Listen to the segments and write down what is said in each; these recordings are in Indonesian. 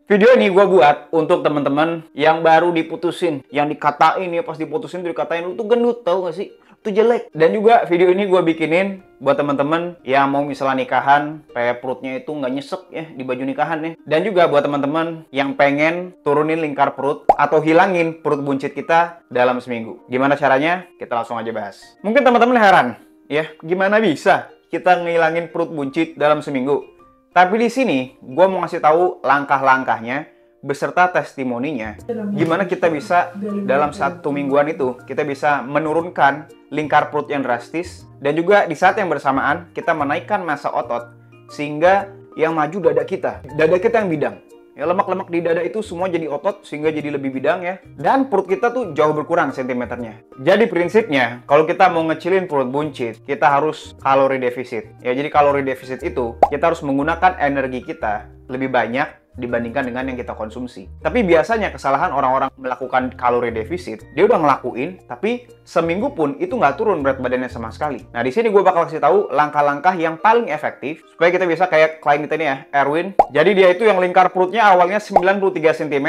Video ini gue buat untuk teman-teman yang baru diputusin, yang dikatain ya, pas diputusin tuh dikatain lu tuh gendut, tau gak sih? Itu jelek. Dan juga video ini gue bikinin buat teman-teman yang mau misalnya nikahan, kayak perutnya itu nggak nyesek ya di baju nikahan ya. Dan juga buat teman-teman yang pengen turunin lingkar perut atau hilangin perut buncit kita dalam seminggu. Gimana caranya? Kita langsung aja bahas. Mungkin teman-teman heran ya, gimana bisa kita ngilangin perut buncit dalam seminggu? Tapi di sini, gue mau ngasih tahu langkah-langkahnya beserta testimoninya. Gimana kita bisa dalam 1 mingguan itu, kita bisa menurunkan lingkar perut yang drastis. Dan juga di saat yang bersamaan, kita menaikkan massa otot. Sehingga yang maju dada kita. Dada kita yang bidang. Ya, lemak-lemak di dada itu semua jadi otot sehingga jadi lebih bidang ya. Dan perut kita tuh jauh berkurang sentimeternya. Jadi prinsipnya, kalau kita mau ngecilin perut buncit, kita harus kalori defisit. Ya, jadi kalori defisit itu kita harus menggunakan energi kita lebih banyak dibandingkan dengan yang kita konsumsi. Tapi biasanya kesalahan orang-orang melakukan kalori defisit, dia udah ngelakuin, tapi seminggu pun itu nggak turun berat badannya sama sekali. Nah, di sini gue bakal kasih tahu langkah-langkah yang paling efektif supaya kita bisa kayak klien kita ini ya, Erwin. Jadi dia itu yang lingkar perutnya awalnya 93 cm,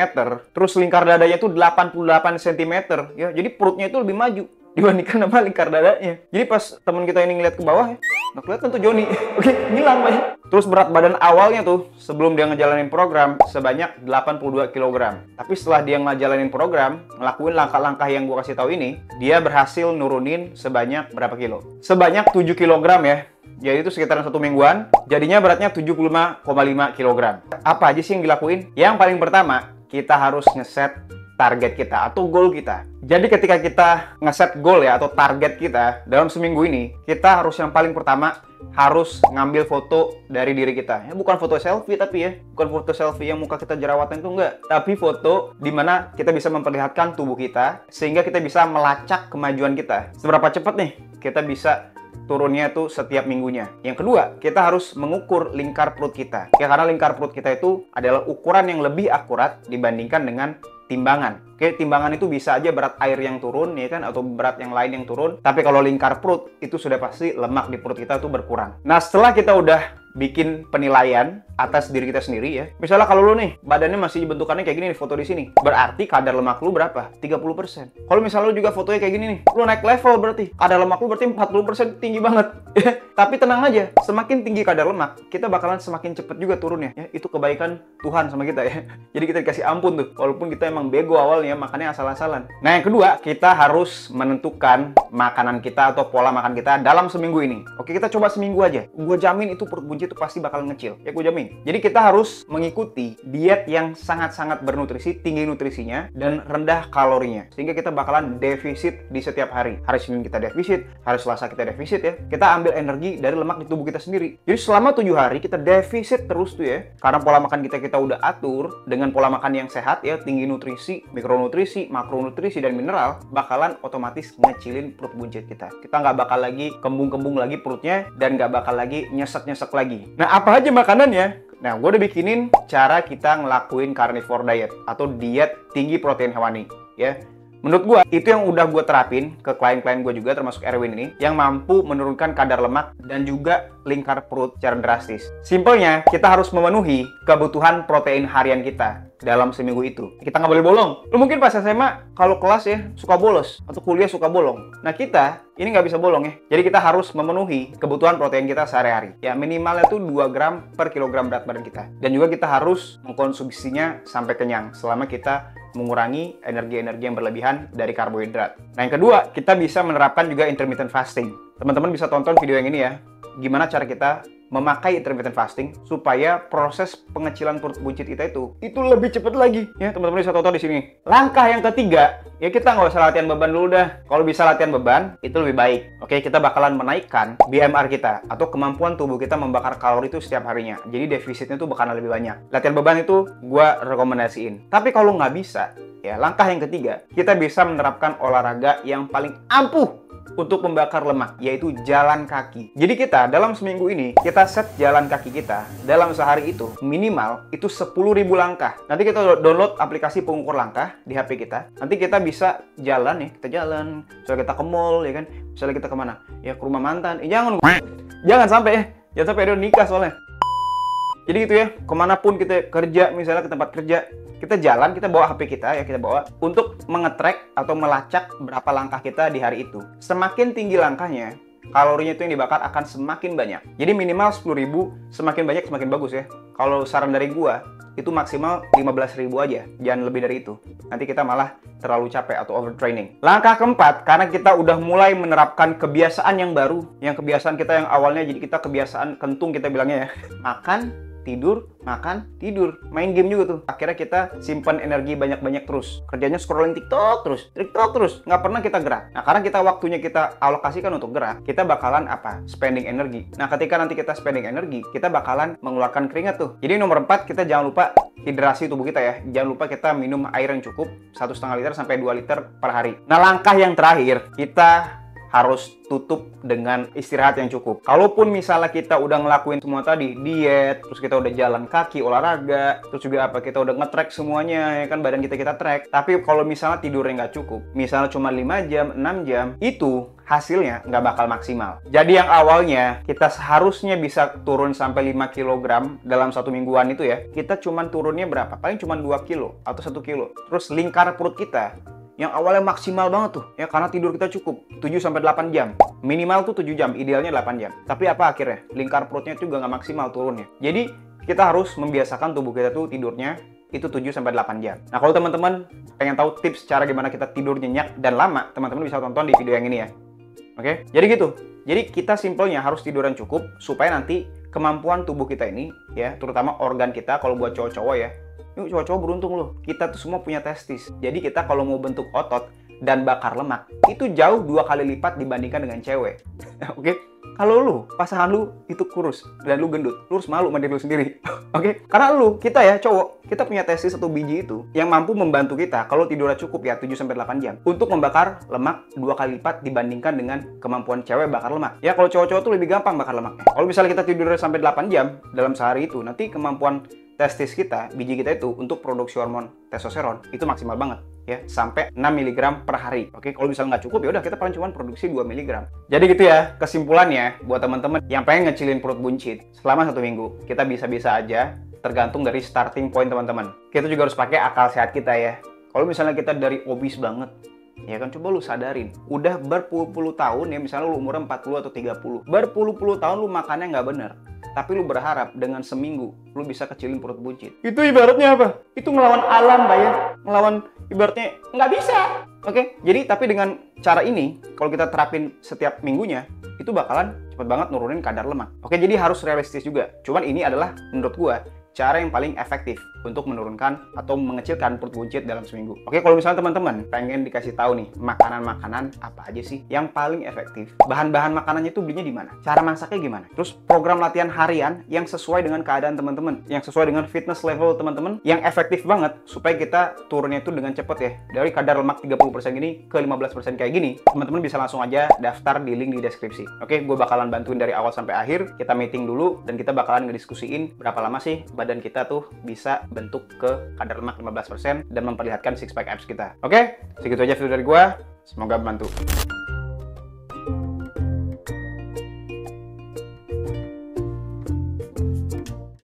terus lingkar dadanya itu 88 cm, ya. Jadi perutnya itu lebih maju dibandingkan sama lingkar dadanya. Jadi pas temen kita ini ngeliat ke bawah ya, nah kelihatan tuh Joni, oke, ngilang banyak. Terus berat badan awalnya tuh sebelum dia ngejalanin program sebanyak 82 kg. Tapi setelah dia ngejalanin program, ngelakuin langkah-langkah yang gue kasih tahu ini, dia berhasil nurunin sebanyak berapa kilo? Sebanyak 7 kg ya. Jadi itu sekitaran 1 mingguan, jadinya beratnya 75,5 kg. Apa aja sih yang dilakuin? Yang paling pertama, kita harus ngeset target kita atau goal kita. Jadi ketika kita ngeset goal ya atau target kita dalam seminggu ini, kita harus yang paling pertama harus ngambil foto dari diri kita. Ya, bukan foto selfie tapi ya, bukan foto selfie yang muka kita jerawatan itu enggak, tapi foto dimana kita bisa memperlihatkan tubuh kita sehingga kita bisa melacak kemajuan kita. Seberapa cepat nih kita bisa turunnya itu setiap minggunya. Yang kedua, kita harus mengukur lingkar perut kita. Ya, karena lingkar perut kita itu adalah ukuran yang lebih akurat dibandingkan dengan timbangan. Oke, timbangan itu bisa aja berat air yang turun ya kan, atau berat yang lain yang turun. Tapi kalau lingkar perut itu sudah pasti lemak di perut kita itu berkurang. Nah, setelah kita udah bikin penilaian atas diri kita sendiri ya. Misalnya kalau lu nih badannya masih bentukannya kayak gini nih, foto di sini. Berarti kadar lemak lu berapa? 30%. Kalau misalnya lu juga fotonya kayak gini nih, lu naik level berarti. Kadar lemak lu berarti 40%, tinggi banget. Tapi tenang aja, semakin tinggi kadar lemak, kita bakalan semakin cepet juga turunnya. Ya, itu kebaikan Tuhan sama kita ya. Jadi kita dikasih ampun tuh. Walaupun kita emang bego awalnya, makannya asal-asalan. Nah, yang kedua, kita harus menentukan makanan kita atau pola makan kita dalam seminggu ini. Oke, kita coba seminggu aja. Gue jamin itu perut buncit itu pasti bakal ngecil. Ya, gue jamin. Jadi kita harus mengikuti diet yang sangat-sangat bernutrisi, tinggi nutrisinya, dan rendah kalorinya. Sehingga kita bakalan defisit di setiap hari. Hari Senin kita defisit, hari Selasa kita defisit ya. Kita ambil energi dari lemak di tubuh kita sendiri. Jadi selama 7 hari kita defisit terus tuh ya. Karena pola makan kita udah atur dengan pola makan yang sehat ya, tinggi nutrisi, mikronutrisi, makronutrisi, dan mineral, bakalan otomatis ngecilin perut buncit kita. Kita nggak bakal lagi kembung-kembung lagi perutnya, dan nggak bakal lagi nyesek-nyesek lagi. Nah, apa aja makanannya? Nah, gue udah bikinin cara kita ngelakuin carnivore diet atau diet tinggi protein hewani ya. Menurut gue, itu yang udah gue terapin ke klien-klien gue juga, termasuk Erwin ini, yang mampu menurunkan kadar lemak dan juga lingkar perut secara drastis. Simpelnya, kita harus memenuhi kebutuhan protein harian kita dalam seminggu itu. Kita nggak boleh bolong. Lu mungkin pas SMA, kalau kelas ya, suka bolos. Atau kuliah suka bolong. Nah, kita ini nggak bisa bolong ya. Jadi kita harus memenuhi kebutuhan protein kita sehari-hari. Ya, minimalnya tuh 2 gram per kilogram berat badan kita. Dan juga kita harus mengkonsumsinya sampai kenyang selama kita mengurangi energi-energi yang berlebihan dari karbohidrat. Nah, yang kedua, kita bisa menerapkan juga intermittent fasting. Teman-teman bisa tonton video yang ini ya. Gimana cara kita memakai intermittent fasting supaya proses pengecilan perut buncit kita itu lebih cepat lagi. Ya, teman-teman bisa tonton di sini. Langkah yang ketiga, ya kita nggak usah latihan beban dulu dah. Kalau bisa latihan beban, itu lebih baik. Oke, kita bakalan menaikkan BMR kita atau kemampuan tubuh kita membakar kalori itu setiap harinya. Jadi defisitnya tuh bakalan lebih banyak. Latihan beban itu gue rekomendasiin. Tapi kalau nggak bisa, ya langkah yang ketiga, kita bisa menerapkan olahraga yang paling ampuh untuk membakar lemak, yaitu jalan kaki. Jadi kita dalam seminggu ini, kita set jalan kaki kita dalam sehari itu minimal itu 10.000 langkah. Nanti kita download aplikasi pengukur langkah di HP kita. Nanti kita bisa jalan nih, kita jalan. Misalnya kita ke mall, ya kan? Misalnya kita kemana? Ya ke rumah mantan. Jangan sampai ya. Jangan sampai ada nikah soalnya. Jadi gitu ya, kemanapun kita kerja, misalnya ke tempat kerja, kita jalan, kita bawa HP kita ya, kita bawa untuk mengetrack atau melacak berapa langkah kita di hari itu. Semakin tinggi langkahnya, kalorinya itu yang dibakar akan semakin banyak. Jadi minimal 10.000, semakin banyak semakin bagus ya. Kalau saran dari gua, itu maksimal 15.000 aja, jangan lebih dari itu. Nanti kita malah terlalu capek atau overtraining. Langkah keempat, karena kita udah mulai menerapkan kebiasaan yang baru, yang kebiasaan kita yang awalnya jadi kita kebiasaan kentung kita bilangnya ya, makan, tidur, makan, tidur, main game juga tuh. Akhirnya kita simpan energi banyak-banyak terus. Kerjanya scrolling TikTok terus, nggak pernah kita gerak. Nah, karena kita waktunya kita alokasikan untuk gerak, kita bakalan apa? Spending energi. Nah, ketika nanti kita spending energi, kita bakalan mengeluarkan keringat tuh. Jadi nomor 4, kita jangan lupa hidrasi tubuh kita ya. Jangan lupa kita minum air yang cukup, 1,5 liter sampai 2 liter per hari. Nah, langkah yang terakhir, kita harus tutup dengan istirahat yang cukup. Kalaupun misalnya kita udah ngelakuin semua tadi, diet, terus kita udah jalan kaki, olahraga, terus juga apa, kita udah nge-track semuanya, ya kan, badan kita track. Tapi kalau misalnya tidurnya nggak cukup, misalnya cuma 5 jam, 6 jam, itu hasilnya nggak bakal maksimal. Jadi yang awalnya kita seharusnya bisa turun sampai 5 kg dalam 1 mingguan itu ya, kita cuma turunnya berapa? Paling cuma 2 kilo atau 1 kilo. Terus lingkar perut kita yang awalnya maksimal banget tuh, ya karena tidur kita cukup 7-8 jam. Minimal tuh 7 jam, idealnya 8 jam. Tapi apa akhirnya? Lingkar perutnya juga nggak maksimal turunnya. Jadi kita harus membiasakan tubuh kita tuh tidurnya itu 7-8 jam. Nah, kalau teman-teman pengen tahu tips cara gimana kita tidur nyenyak dan lama, teman-teman bisa tonton di video yang ini ya. Oke? Jadi gitu. Jadi kita simpelnya harus tiduran cukup supaya nanti kemampuan tubuh kita ini ya, terutama organ kita, kalau buat cowok-cowok ya, yuk cowok-cowok beruntung loh, kita tuh semua punya testis. Jadi kita kalau mau bentuk otot dan bakar lemak, itu jauh 2 kali lipat dibandingkan dengan cewek. Oke? Kalau lu, pasangan lu itu kurus dan lu gendut, lu harus malu sama diri lu sendiri. Oke? Karena kita ya cowok, kita punya testis atau biji itu yang mampu membantu kita kalau tidurnya cukup ya 7-8 jam untuk membakar lemak 2 kali lipat dibandingkan dengan kemampuan cewek bakar lemak. Ya kalau cowok-cowok tuh lebih gampang bakar lemaknya. Kalau misalnya kita tidurnya sampai 8 jam dalam sehari itu, nanti kemampuan testis kita, biji kita itu untuk produksi hormon testosteron itu maksimal banget ya, sampai 6 mg per hari. Oke, kalau misalnya nggak cukup ya udah kita paling cuma produksi 2 mg. Jadi gitu ya, kesimpulannya buat teman-teman yang pengen ngecilin perut buncit selama 1 minggu, kita bisa-bisa aja, tergantung dari starting point teman-teman. Kita juga harus pakai akal sehat kita ya. Kalau misalnya kita dari obes banget, ya kan, coba lu sadarin, udah berpuluh-puluh tahun ya, misalnya lu umurnya 40 atau 30, berpuluh-puluh tahun lu makannya nggak bener, tapi lu berharap dengan seminggu lu bisa kecilin perut buncit. Itu ibaratnya apa? Itu ngelawan alam, Pak ya. Ngelawan, ibaratnya nggak bisa. Oke? Jadi tapi dengan cara ini, kalau kita terapin setiap minggunya, itu bakalan cepet banget nurunin kadar lemak. Oke, jadi harus realistis juga. Cuman ini adalah menurut gua cara yang paling efektif untuk menurunkan atau mengecilkan perut buncit dalam seminggu. Oke, kalau misalnya teman-teman pengen dikasih tahu nih, makanan-makanan apa aja sih yang paling efektif? Bahan-bahan makanannya itu belinya di mana? Cara masaknya gimana? Terus program latihan harian yang sesuai dengan keadaan teman-teman, yang sesuai dengan fitness level teman-teman, yang efektif banget supaya kita turunnya itu dengan cepet ya. Dari kadar lemak 30% gini ke 15% kayak gini, teman-teman bisa langsung aja daftar di link di deskripsi. Oke, gue bakalan bantuin dari awal sampai akhir. Kita meeting dulu dan kita bakalan ngediskusiin berapa lama sih badan kita tuh bisa bentuk ke kadar lemak 15% dan memperlihatkan six pack abs kita. Oke, segitu aja video dari gua. Semoga membantu.